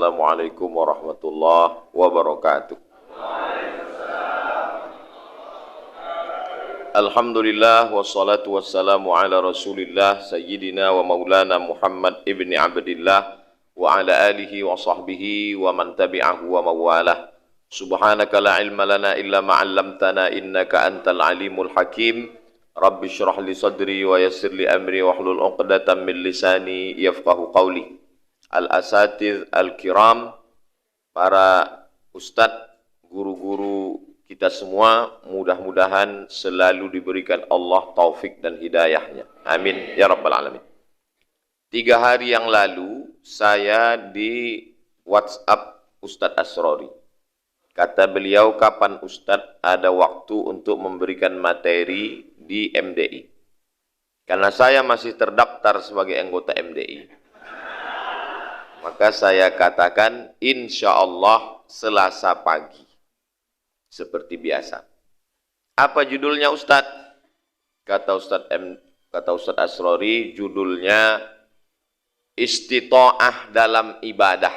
Assalamualaikum warahmatullahi wabarakatuh. Alhamdulillah wassalatu wassalamu ala Rasulillah sayyidina wa maulana Muhammad ibni Abdillah wa ala alihi wa sahbihi wa man tabi'ahu wa mawalah. Subhanaka la ilma lana illa ma 'allamtana innaka antal alimul hakim. Rabbi shrah li sadri wa yassir li amri wa hlul 'uqdatam min lisani yafqahu qawli. Al-asatiz al-kiram, para ustadz, guru-guru kita semua, mudah-mudahan selalu diberikan Allah taufik dan hidayahnya. Amin ya rabbal alamin. 3 hari yang lalu saya di WhatsApp Ustadz Asrori. Kata beliau, kapan Ustadz ada waktu untuk memberikan materi di MDI? Karena saya masih terdaftar sebagai anggota MDI, maka saya katakan insya Allah Selasa pagi. Seperti biasa. Apa judulnya Ustadz? Kata Ustadz Asrori, judulnya Istita'ah dalam ibadah.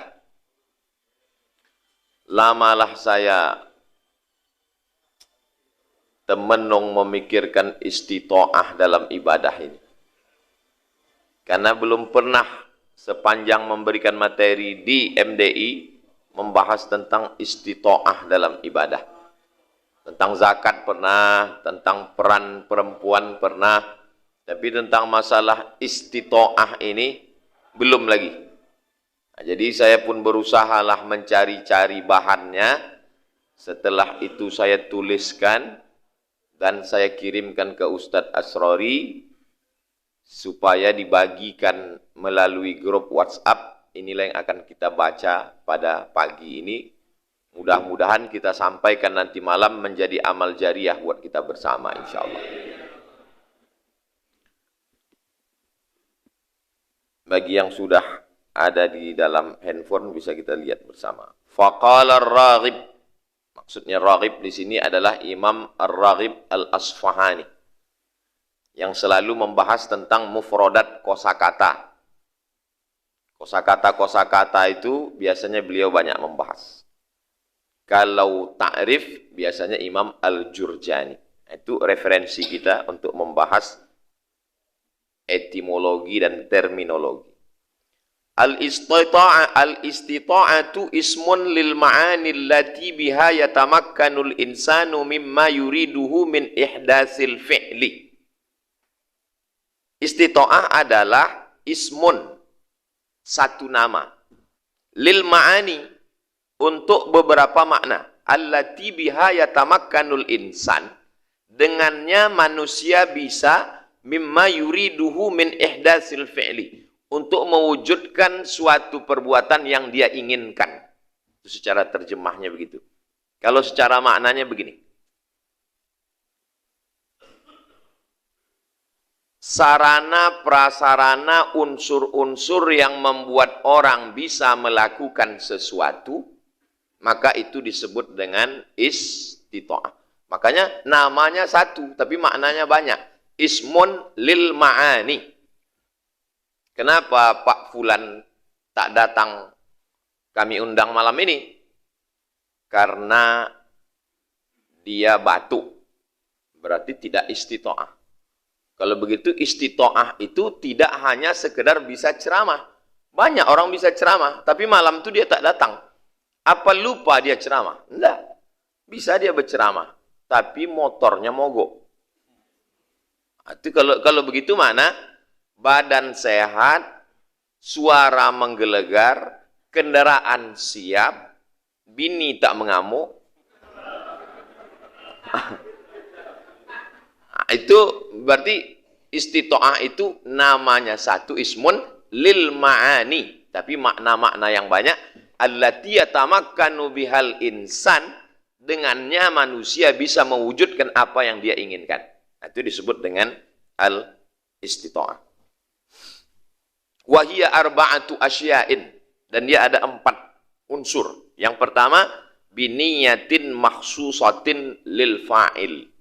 Lamalah saya temenung memikirkan istita'ah dalam ibadah ini. Karena belum pernah sepanjang memberikan materi di MDI membahas tentang istita'ah dalam ibadah. Tentang zakat pernah, tentang peran perempuan pernah, tapi tentang masalah istita'ah ini belum lagi. Nah, jadi saya pun berusahalah mencari-cari bahannya. Setelah itu saya tuliskan dan saya kirimkan ke Ustadz Asrori supaya dibagikan melalui grup WhatsApp. Inilah yang akan kita baca pada pagi ini. Mudah-mudahan kita sampaikan nanti malam menjadi amal jariah buat kita bersama insyaallah. Bagi yang sudah ada di dalam handphone bisa kita lihat bersama. Faqala ar-Raghib. Maksudnya Raghib di sini adalah Imam Ar-Raghib Al-Asfahani yang selalu membahas tentang mufradat kosakata. Kosakata itu biasanya beliau banyak membahas. Kalau ta'rif biasanya Imam Al-Jurjani. Itu referensi kita untuk membahas etimologi dan terminologi. Al-istita'atu ismun lil ma'ani allati biha yatamakkanul insanu mimma yuriduhu min ihdasil fi'li. Istita'ah adalah ismun, satu nama, lil ma'ani, untuk beberapa makna. Allati biha yatamakkanul insan, dengannya manusia bisa mimma yuriduhu min ihdasil fi'li, untuk mewujudkan suatu perbuatan yang dia inginkan. Itu secara terjemahnya begitu. Kalau secara maknanya begini. Sarana prasarana unsur-unsur yang membuat orang bisa melakukan sesuatu, maka itu disebut dengan istita'ah. Makanya namanya satu, tapi maknanya banyak. Ismun lil ma'ani. Kenapa Pak Fulan tak datang kami undang malam ini? Karena dia batuk. Berarti tidak istita'ah. Kalau begitu istita'ah itu tidak hanya sekedar bisa ceramah. Banyak orang bisa ceramah, tapi malam itu dia tak datang. Apa lupa dia ceramah? Enggak. Bisa dia berceramah, tapi motornya mogok. Itu kalau begitu mana? Badan sehat, suara menggelegar, kendaraan siap, bini tak mengamuk. Itu berarti istita'ah itu namanya satu, ismun lil ma'ani, tapi makna-makna yang banyak. Allati yatamakkanu bihal insan, dengannya manusia bisa mewujudkan apa yang dia inginkan. Itu disebut dengan al-istita'ah. Wa hiya arba'atu asya'in, dan dia ada 4 unsur. Yang pertama, biniyatin makhsusatin lil fa'il.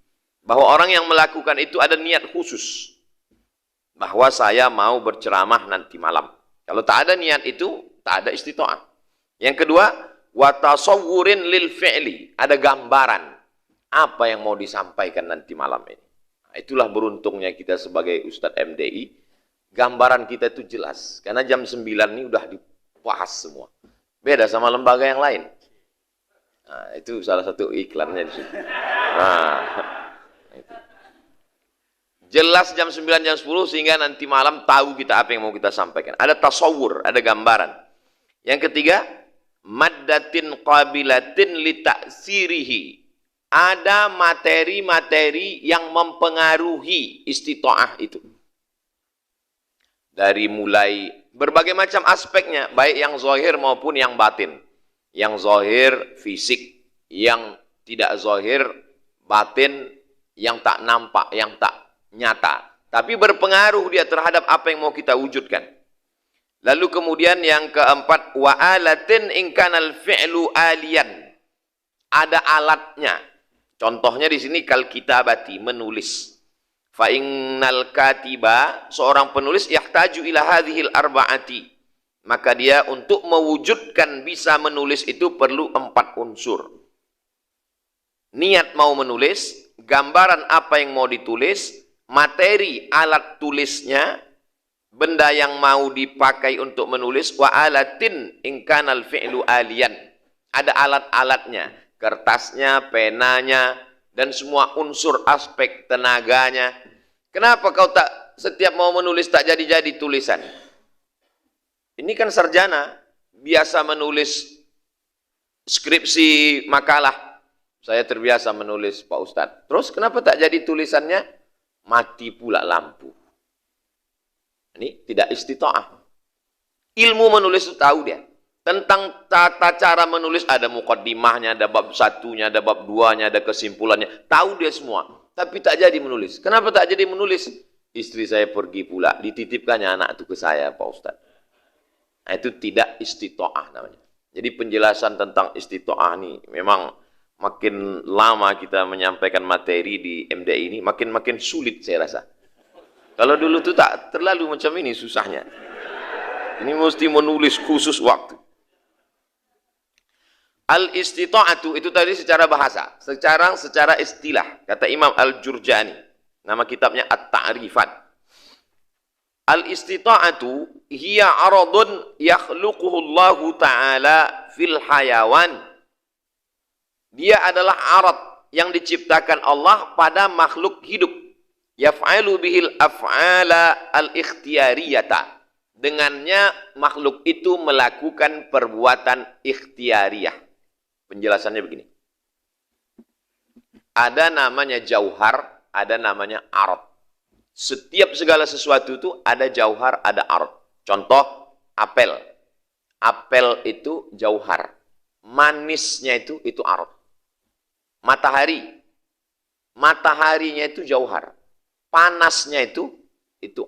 Bahwa orang yang melakukan itu ada niat khusus. Bahwa saya mau berceramah nanti malam. Kalau tak ada niat itu, tak ada istita'ah. Yang kedua, wa tasawwurin lil fi'li, ada gambaran apa yang mau disampaikan nanti malam ini. Nah, itulah beruntungnya kita sebagai Ustadz MDI, gambaran kita itu jelas. Karena jam 9 ini udah dibahas semua. Beda sama lembaga yang lain. Nah, itu salah satu iklannya di situ. Nah, itu. Jelas jam 9, jam 10 sehingga nanti malam tahu kita apa yang mau kita sampaikan. Ada tasawur, ada gambaran. Yang ketiga, maddatin qabilatin li ta'sirihi. Ada materi-materi yang mempengaruhi istita'ah itu. Dari mulai berbagai macam aspeknya, baik yang zahir maupun yang batin. Yang zahir fisik, yang tidak zahir batin, yang tak nampak, yang tak nyata. Tapi berpengaruh dia terhadap apa yang mau kita wujudkan. Lalu kemudian yang keempat, wa alatin in kanal fi'lu aliyan. Ada alatnya. Contohnya di sini kal kitabati, menulis. Fa innal katiba, seorang penulis yahtaju ila hadhil arba'ati. Maka dia untuk mewujudkan bisa menulis itu perlu 4 unsur. Niat mau menulis, gambaran apa yang mau ditulis, materi alat tulisnya, benda yang mau dipakai untuk menulis, wa alatin in kanal fi'lu aliyan. Ada alat-alatnya, kertasnya, penanya, dan semua unsur aspek tenaganya. Kenapa kau tak setiap mau menulis tak jadi-jadi tulisan? Ini kan sarjana, biasa menulis skripsi makalah. Saya terbiasa menulis Pak Ustadz. Terus kenapa tak jadi tulisannya? Mati pula lampu. Ini tidak istita'ah. Ilmu menulis itu tahu dia. Tentang tata cara menulis, ada muqaddimahnya, ada bab 1-nya, ada bab 2-nya, ada kesimpulannya. Tahu dia semua. Tapi tak jadi menulis. Kenapa tak jadi menulis? Istri saya pergi pula. Dititipkannya anak itu ke saya, Pak Ustadz. Nah, itu tidak istita'ah namanya. Jadi penjelasan tentang istita'ah ini memang makin lama kita menyampaikan materi di MDI ini, makin sulit saya rasa. Kalau dulu tuh tak terlalu macam ini susahnya. Ini mesti menulis khusus waktu. Al-istita'atu itu tadi secara bahasa. Sekarang secara istilah. Kata Imam Al-Jurjani. Nama kitabnya At-Ta'rifat. Al-istita'atu hiya aradun yakhluquhu Allah Ta'ala fil hayawan. Dia adalah arad yang diciptakan Allah pada makhluk hidup. Yaf'alu bihil af'ala al-ikhtiyariyata. Dengannya makhluk itu melakukan perbuatan ikhtiyariyah. Penjelasannya begini. Ada namanya jauhar, ada namanya arad. Setiap segala sesuatu itu ada jauhar, ada arad. Contoh, apel. Apel itu jauhar. Manisnya itu arad. Matahari. Mataharinya itu jauhar. Panasnya itu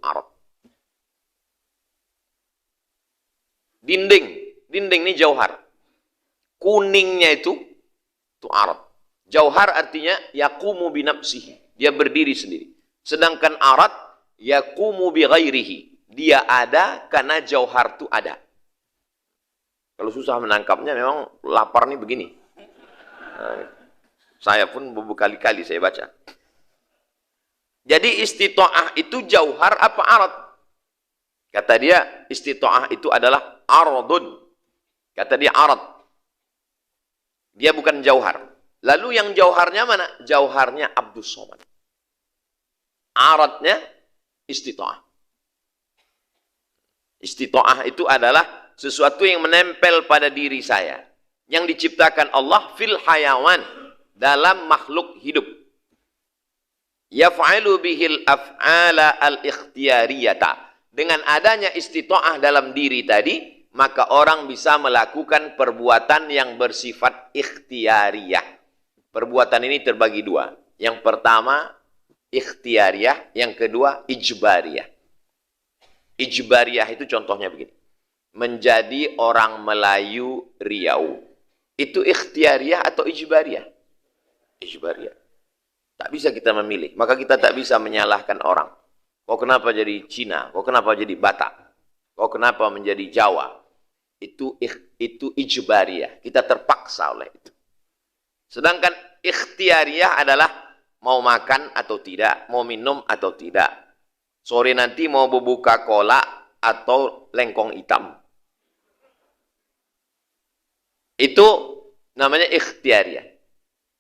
arad. Dinding. Dinding ini jauhar. Kuningnya itu arad. Jauhar artinya yaqumu binafsihi. Dia berdiri sendiri. Sedangkan arad yaqumu bi ghairihi. Dia ada karena jauhar itu ada. Kalau susah menangkapnya memang lapar nih begini. Nah, saya pun berkali-kali saya baca. Jadi istita'ah itu jauhar apa arad? Kata dia istita'ah itu adalah aradun. Kata dia arad. Dia bukan jauhar. Lalu yang jauharnya mana? Jauharnya Abdus Somad. Aradnya istita'ah. Istita'ah itu adalah sesuatu yang menempel pada diri saya. Yang diciptakan Allah fil hayawan. Dalam makhluk hidup. Yaf'alu bihil af'ala al-ikhtiyariyata. Dengan adanya istita'ah dalam diri tadi, maka orang bisa melakukan perbuatan yang bersifat ikhtiyariyah. Perbuatan ini terbagi 2. Yang pertama, ikhtiyariyah, yang kedua ijbariyah. Ijbariyah itu contohnya begini. Menjadi orang Melayu Riau. Itu ikhtiyariyah atau ijbariyah? Ijbariyah. Tak bisa kita memilih. Maka kita tak bisa menyalahkan orang. Kau kenapa jadi Cina? Kau kenapa jadi Batak? Kau kenapa menjadi Jawa? Itu ijbariyah. Kita terpaksa oleh itu. Sedangkan ikhtiariyah adalah mau makan atau tidak, mau minum atau tidak. Sore nanti mau berbuka kolak atau lengkong hitam. Itu namanya ikhtiariyah.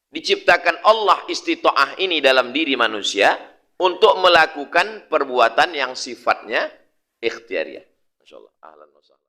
Diciptakan Allah istita'ah ini dalam diri manusia untuk melakukan perbuatan yang sifatnya ikhtiariyah. Masyaallah. Ahlan wa sahlan.